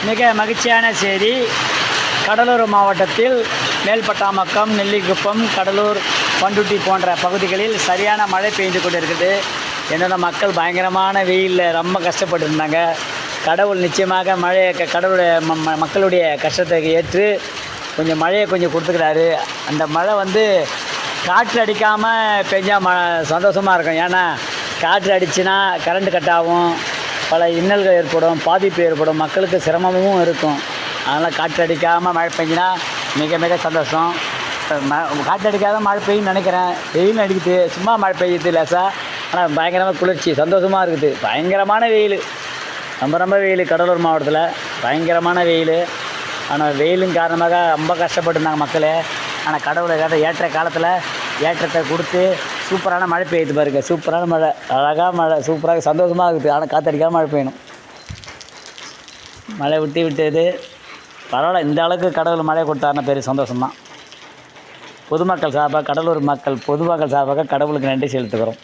மிக மகிழ்ச்சியான செய்தி. கடலூர் மாவட்டத்தில் மேல்பட்டாமக்கம், நெல்லிக்குப்பம், கடலூர், பண்ருட்டி போன்ற பகுதிகளில் சரியான மழை பெய்து கொண்டிருக்குது. என்னோட மக்கள் பயங்கரமான வெயிலில் ரொம்ப கஷ்டப்பட்டு இருந்தாங்க. கடவுள் நிச்சயமாக மழையை கடவுளுடைய மக்களுடைய கஷ்டத்தை ஏற்று கொஞ்சம் மழையை கொஞ்சம் கொடுத்துக்கிறாரு. அந்த மழை வந்து காற்று அடிக்காமல் பெஞ்சால் சந்தோஷமாக இருக்கும். ஏன்னா காற்று அடிச்சுன்னா கரண்ட் கட் ஆகும், பல இன்னல்கள் ஏற்படும், பாதிப்பு ஏற்படும், மக்களுக்கு சிரமமும் இருக்கும். அதனால் காற்று அடிக்காமல் மழை பெஞ்சினா மிக மிக சந்தோஷம். காற்று அடிக்காத மழை பெய்யுன்னு நினைக்கிறேன். வெயில் அடிக்குது, சும்மா மழை பெய்யுது லேசாக. ஆனால் பயங்கரமாக குளிர்ச்சி, சந்தோஷமாக இருக்குது. பயங்கரமான வெயில், ரொம்ப வெயில். கடலூர் மாவட்டத்தில் பயங்கரமான வெயில். ஆனால் வெயிலின் காரணமாக ரொம்ப கஷ்டப்பட்டுருந்தாங்க மக்களே. ஆனால் கடவுளை ஏற்ற காலத்தில் ஏற்றத்தை கொடுத்து சூப்பரான மழை பெய்யுது பாருங்க. சூப்பரான மழை, அழகாக மழை, சூப்பராக சந்தோஷமாக இருக்குது. ஆனால் காற்றடிக்காமல் மழை பெய்யணும். மழை விட்டது பரவாயில்ல. இந்த அளவுக்கு கடவுள் மழை கொடுத்தாருன்னா பெரிய சந்தோஷம்தான். பொதுமக்கள் சார்பாக, கடலூர் மக்கள் பொதுமக்கள் சார்பாக கடவுளுக்கு நன்றி செலுத்துகிறோம்.